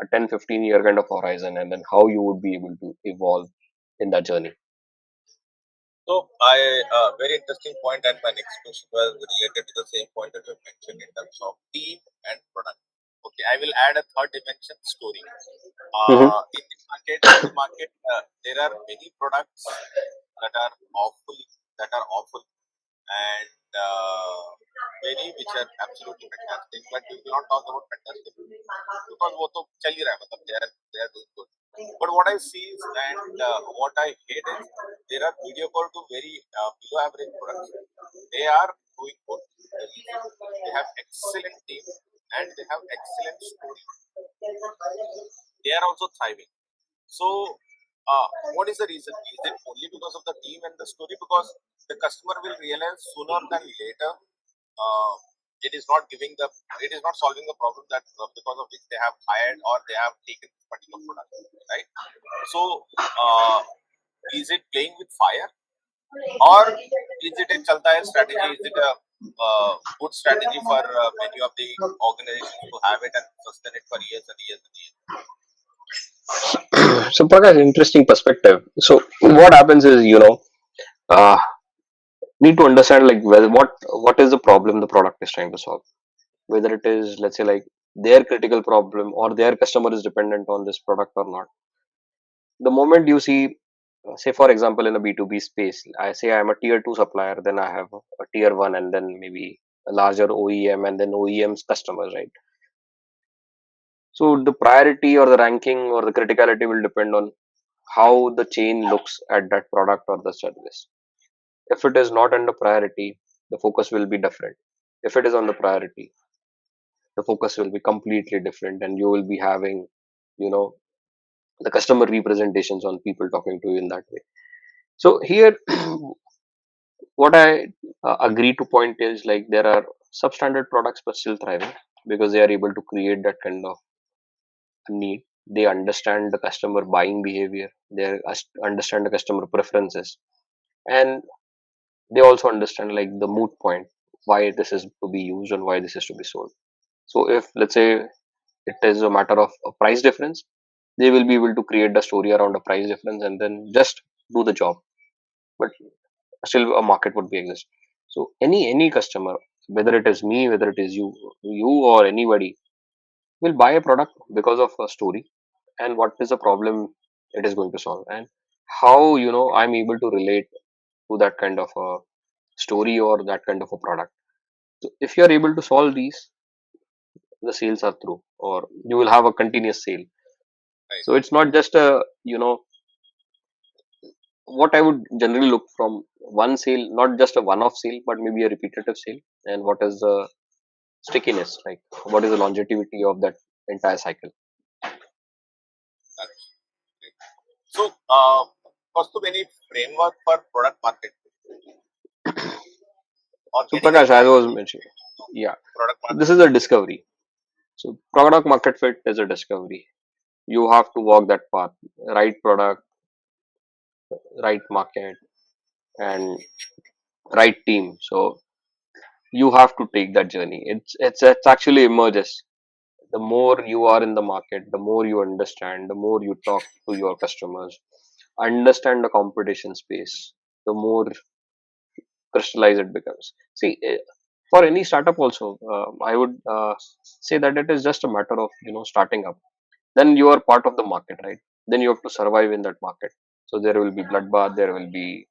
a 10-15 year kind of horizon, and then how you would be able to evolve in that journey. So, very interesting point, and my next question was related to the same point that you have mentioned in terms of team and product. Okay, I will add a third dimension: story. Hmm. In the market, there are many products that are awful, and many which are absolutely fantastic. But we will not talk about fantastic because वो तो चल ही रहा है, मतलब they are doing good. But what I see is, and what I hate is, there are mediocre to very below average products. They are doing good. The reason, they have excellent team and they have excellent story. They are also thriving. So, what is the reason? Is it only because of the team and the story? Because the customer will realize sooner than later, uh, it is not giving the, it is not solving the problem that because of which they have hired or they have taken this particular product, right? So, is it playing with fire, or is it a chalta hai strategy? Is it a good strategy for many of the organizations to have it and sustain it for years and years and years? So Prakash, interesting perspective. So what happens is, uh, need to understand like what is the problem the product is trying to solve, whether it is, let's say, like their critical problem or their customer is dependent on this product or not. The moment you see, say for example, in a B2B space, I say I'm a tier 2 supplier, then I have a tier 1, and then maybe a larger OEM, and then OEM's customers, right? So the priority or the ranking or the criticality will depend on how the chain looks at that product or the service. If it is not under priority, the focus will be different. If it is on the priority, the focus will be completely different, and you will be having, you know the customer representations on people talking to you in that way. So here, what I agree to point is like there are substandard products but still thriving because they are able to create that kind of need. They understand the customer buying behavior, they understand the customer preferences, and they also understand like the moot point, why this is to be used and why this is to be sold. So if, let's say, it is a matter of a price difference, they will be able to create the story around a price difference and then just do the job, but still a market would be exist. So any customer, whether it is me, whether it is you or anybody, will buy a product because of a story and what is the problem it is going to solve, and how I'm able to relate to that kind of a story or that kind of a product. So if you are able to solve these, the sales are through, or you will have a continuous sale. Right. So it's not just a, what I would generally look from one sale, not just a one-off sale, but maybe a repetitive sale. And what is the stickiness, like what is the longevity of that entire cycle. Correct. So, Kaustubh, any framework for product market or So anything Prakash, as I you was would mentioning, yeah, product so this market? is a discovery. So product market fit is a discovery. You have to walk that path, right product, right market, and right team. So you have to take that journey. It's actually emerges. The more you are in the market, the more you understand, the more you talk to your customers, understand the competition space, the more crystallized it becomes. See, for any startup also, I would say that it is just a matter of starting up. Then you are part of the market, right? Then you have to survive in that market. So there will be bloodbath, there will be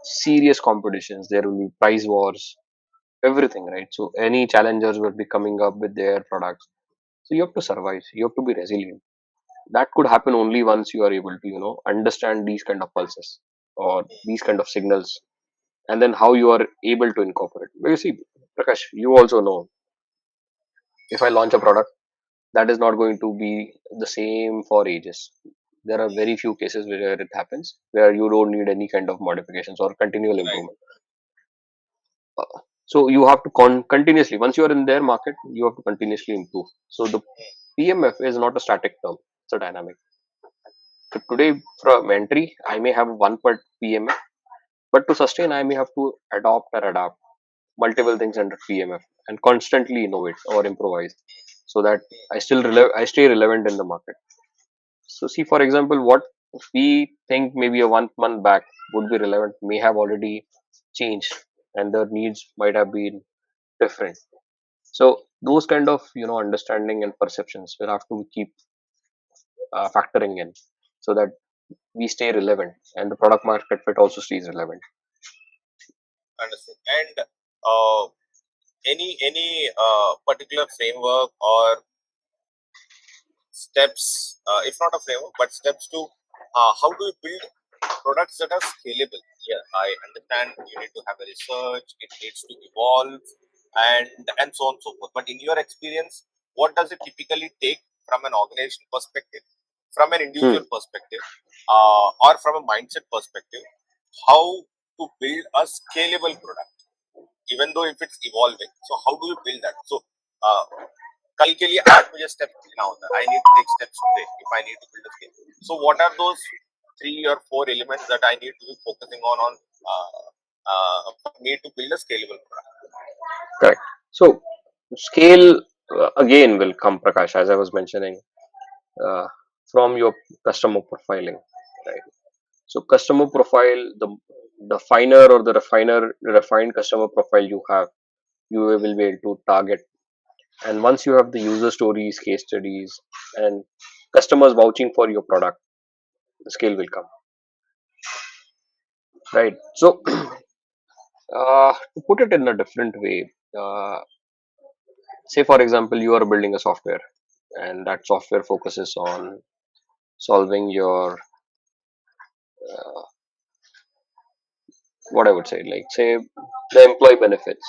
serious competitions, there will be price wars, everything, right? So any challengers will be coming up with their products. So you have to survive. You have to be resilient. That could happen only once you are able to understand these kind of pulses or these kind of signals, and then how you are able to incorporate. Because see, Prakash, you also know, if I launch a product, that is not going to be the same for ages. There are very few cases where it happens where you don't need any kind of modifications or continual Right. improvement. So you have to continuously, once you are in their market, you have to continuously improve. So the PMF is not a static term; it's a dynamic. So today, from entry, I may have one per PMF, but to sustain, I may have to adopt or adapt multiple things under PMF and constantly innovate or improvise, so that I stay relevant in the market. So see, for example, what we think maybe a 1 month back would be relevant may have already changed, and their needs might have been different. So those kind of understanding and perceptions will have to keep factoring in, so that we stay relevant and the product market fit also stays relevant. Understood. And any particular framework or steps, if not a framework, but steps to how do you build products that are scalable? Yeah, I understand you need to have a research, it needs to evolve, and so on and so forth. But in your experience, what does it typically take from an organization perspective, from an Hmm. individual perspective, or from a mindset perspective? How to build a scalable product, even though if it's evolving. So how do you build that? So uh, कल के लिए आज मुझे steps लेना होता है. I need to take steps today if I need to build a skill. So what are those 3 or 4 elements that I need to be focusing on for me to build a scalable product? Correct. So scale again will come, Prakash, as I was mentioning, uh, from your customer profiling, right? So customer profile, the finer or the refined customer profile you have, you will be able to target. And once you have the user stories, case studies, and customers vouching for your product, the scale will come, right? So to put it in a different way, say for example, you are building a software, and that software focuses on solving your what I would say, like say the employee benefits.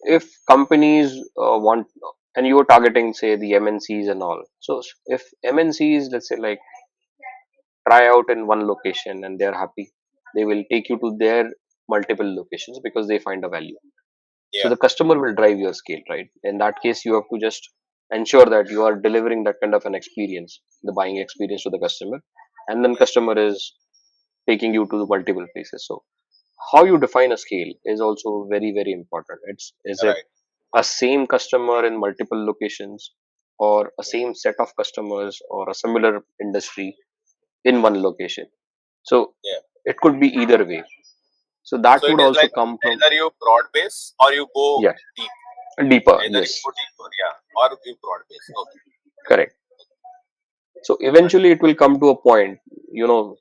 If companies want, and you are targeting say the MNCs and all, so if MNCs, let's say, like try out in one location and they're happy, they will take you to their multiple locations because they find a value. So Yeah, the customer will drive your scale, right? In that case, you have to just ensure that you are delivering that kind of an experience, the buying experience to the customer, and then customer is taking you to the multiple places. So how you define a scale is also very very important. It's, is it right. a same customer in multiple locations, or a same set of customers or a similar industry in one location? So Yeah. it could be either way. So that So it would is also like come from, either you broad base or you go yeah, deep. deeper, Either you yes, go deeper, yeah, or you broad base. Okay. correct. So eventually Understood. it will come to a point, you know,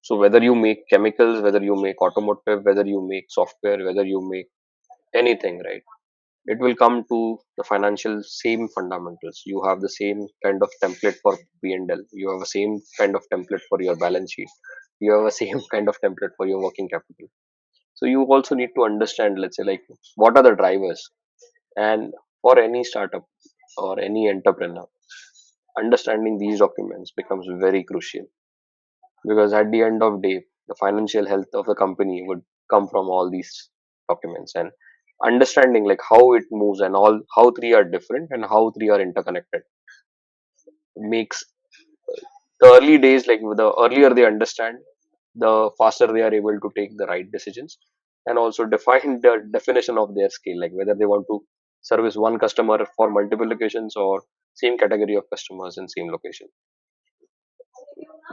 so whether you make chemicals, whether you make automotive, whether you make software, whether you make anything, right? It will come to the financial same fundamentals. You have the same kind of template for P&L. You have the same kind of template for your balance sheet. You have a same kind of template for your working capital. So you also need to understand, let's say, like what are the drivers? And for any startup or any entrepreneur, understanding these documents becomes very crucial, because at the end of day, the financial health of the company would come from all these documents, and understanding like how it moves and all how three are different and how three are interconnected makes the early days, like the earlier they understand, the faster they are able to take the right decisions, and also define the definition of their scale, like whether they want to service one customer for multiple locations or same category of customers in same location.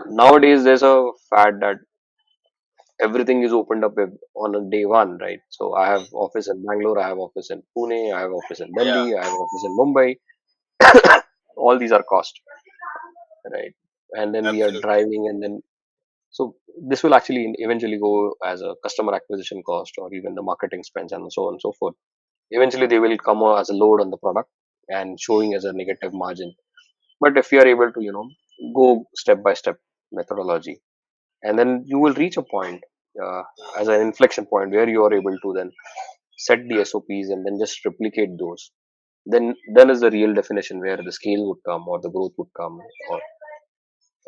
Nowadays there's a fad that everything is opened up on a day one, right? So I have office in Bangalore, I have office in Pune, I have office in Yeah, Delhi, I have office in Mumbai. All these are cost, right? And then we are absolutely. driving, and then so this will actually eventually go as a customer acquisition cost or even the marketing spends and so on and so forth. Eventually they will come as a load on the product and showing as a negative margin. But if you are able to, go step by step methodology, and then you will reach a point, uh, as an inflection point where you are able to then set the SOPs and then just replicate those. Then is the real definition where the scale would come or the growth would come. Or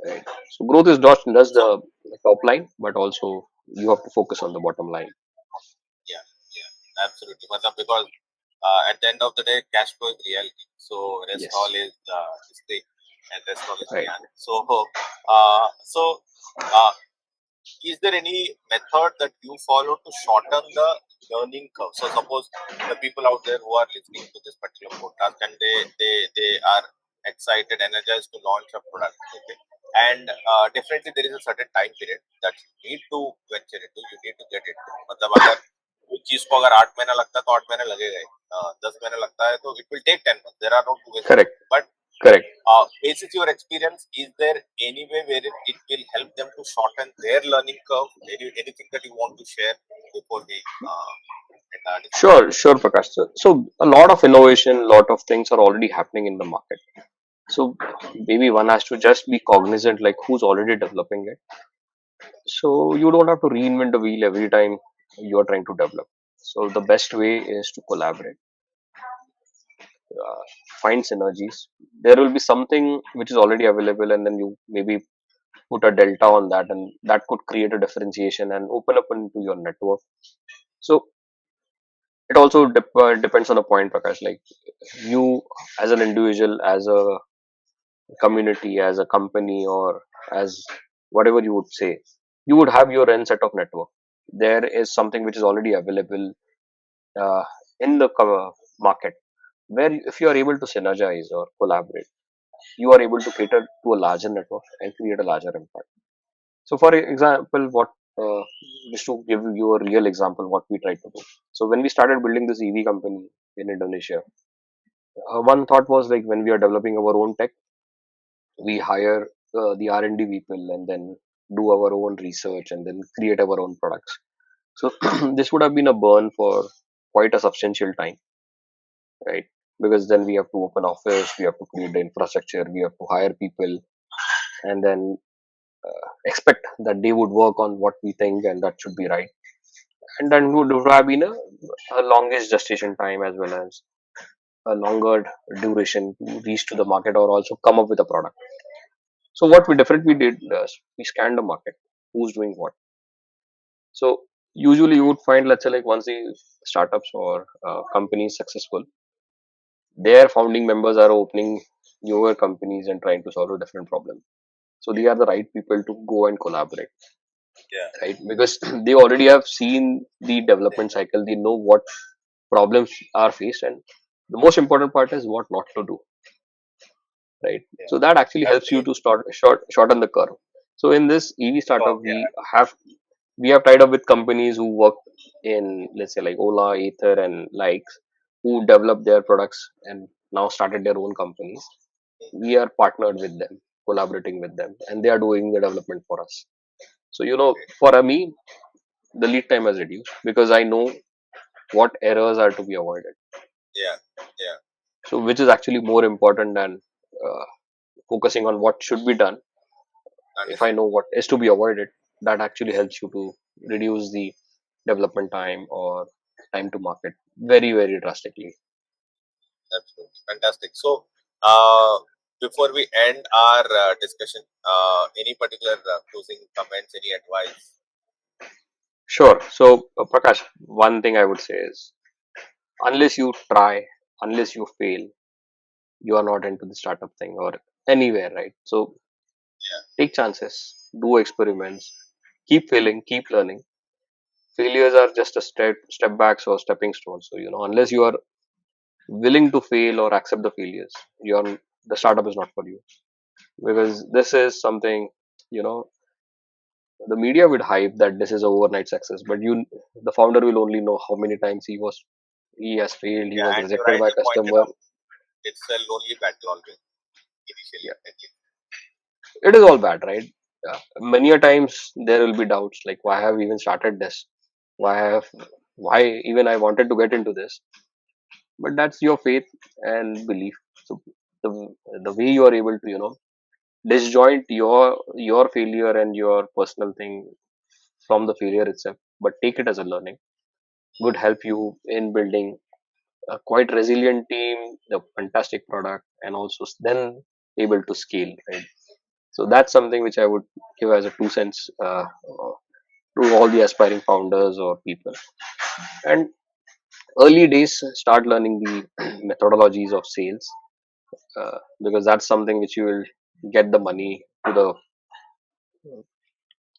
right. So growth is not just So the top line, but also you have to focus on the bottom line. yeah, yeah, absolutely. Because at the end of the day, cash flow is reality. So rest all Yes. is history, and rest all is Right. beyond. So uh, is there any method that you follow to shorten the learning curve? So suppose the people out there who are listening to this particular podcast and they are excited, energized to launch a product, okay, and definitely there is a certain time period that you need to venture into, you need to get into. मतलब अगर कोई चीज को अगर 8 महीना लगता है तो 8 महीने लगेगा ही, 10 महीने लगता है तो it will take 10 months. There are no two ways about Correct. it. But Correct. basis your experience, is there any way where it will help them to shorten their learning curve? Anything that you want to share before we end our discussion? Sure. Sure, Prakash. So a lot of innovation, lot of things are already happening in the market. So maybe one has to just be cognizant like who's already developing it. So you don't have to reinvent the wheel every time you're trying to develop. So the best way is to collaborate, uh, find synergies. There will be something which is already available, and then you maybe put a delta on that, and that could create a differentiation and open up into your network. So it also depends on the point, Prakash. Like you as an individual, as a community, as a company, or as whatever you would say, you would have your own set of network. There is something which is already available, uh, in the market, where if you are able to synergize or collaborate, you are able to cater to a larger network and create a larger impact. So, for example, just to give you a real example, what we tried to do. So, when we started building this EV company in Indonesia, one thought was like when we are developing our own tech, we hire the R&D people and then do our own research and then create our own products. So, this would have been a burn for quite a substantial time, right? Because then we have to open office, we have to create the infrastructure, we have to hire people, and then expect that they would work on what we think and that should be right. And then would have been a longest gestation time as well as a longer duration to reach to the market or also come up with a product. So what we differently did is we scanned the market, who's doing what. So usually you would find, let's say, like once the startups or companies successful, their founding members are opening newer companies and trying to solve a different problem. So they are the right people to go and collaborate, Yeah, right? Because they already have seen the development cycle, they know what problems are faced, and the most important part is what not to do, right? yeah, So that actually helps you absolutely. to shorten the curve. So in this EV startup, Oh, yeah, have we have tied up with companies who work in, let's say, like Ola, Ather, and likes, who develop their products and now started their own companies. We are partnered with them, collaborating with them, and they are doing the development for us. So great. for me, the lead time has reduced because I know what errors are to be avoided. Yeah, yeah, So which is actually more important than uh, focusing on what should be done. If I understood. know what is to be avoided, that actually helps you to reduce the development time or time to market very, very drastically. Absolutely fantastic. So, uh, before we end our discussion, any particular closing comments, any advice? Sure. So, Prakash, one thing I would say is unless you try, unless you fail, you are not into the startup thing or anywhere, right? So, take chances, do experiments, keep failing, keep learning. Failures are just a step backs or stepping stones. So, unless you are willing to fail or accept the failures, you're the startup is not for you, because this is something, you know the media would hype that this is a overnight success, but the founder will only know how many times he has failed, he Yeah, was and you rejected by rightly pointed customer. out, it's a lonely battle always initially, Yeah, at least. it is all bad, right? Yeah. Many a times there will be doubts like why have even started this, why have why even I wanted to get into this. But that's your faith and belief. So the the way you are able to disjoint your failure and your personal thing from the failure itself, but take it as a learning, would help you in building a quite resilient team, a fantastic product, and also then able to scale, right? So that's something which I would give as a 2 cents to all the aspiring founders or people. And early days, start learning the methodologies of sales, because that's something which you will get the money to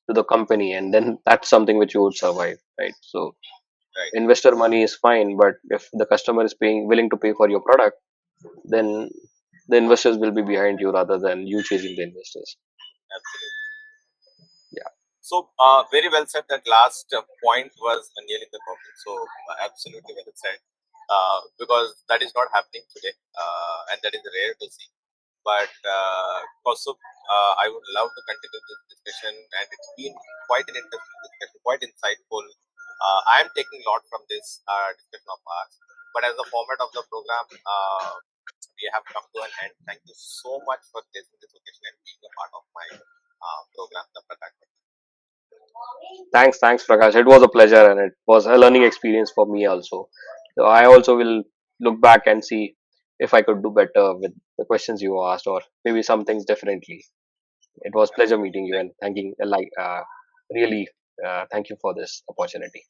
the company, and then that's something which you would survive, right? So Right. investor money is fine, but if the customer is paying willing to pay for your product, then the investors will be behind you rather than you chasing the investors. Absolutely. Yeah. So, very well said. That last point was nearly the topic. So, absolutely well said. Because that is not happening today, and that is rare to see. But also, I would love to continue this discussion, and it's been quite an interesting discussion, quite insightful. I am taking a lot from this discussion of ours. But as the format of the program, we have come to an end. Thank you so much for taking this occasion and being a part of my program, the Prakash. Thanks, Prakash. It was a pleasure and it was a learning experience for me also. So I also will look back and see if I could do better with the questions you asked, or maybe some things differently. It was pleasure Absolutely. meeting you and thanking really thank you for this opportunity.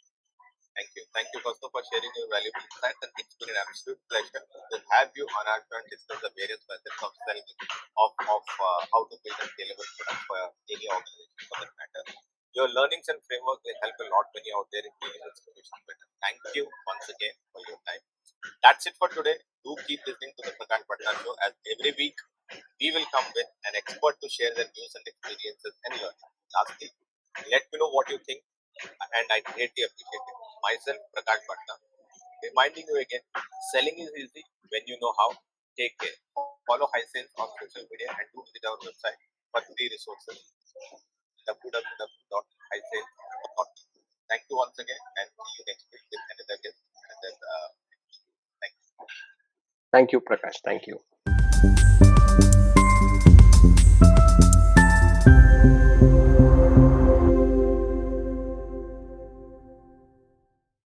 Thank you. Thank you, Kaustubh, for sharing your valuable insights. And it's been an absolute pleasure to have you on our show and discuss the various facets of selling, of how to build a scalable product for any organization for that matter. Your learnings and framework will help a lot when you're out there in dealing with situations better. Thank you once again for your time. That's it for today. Do keep listening to the Prakash Bhatna Show, as every week we will come with an expert to share their views and experiences and learning. Lastly, let me know what you think, and I greatly appreciate it. Myself, Prakash Bhatta, reminding you again, selling is easy when you know how. Take care. Follow High Sales on social media and do visit our website for free resources, www.highsales.com. Thank you once again, and see you next week with another guest. Another, thank you. Thank you, Prakash. Thank you.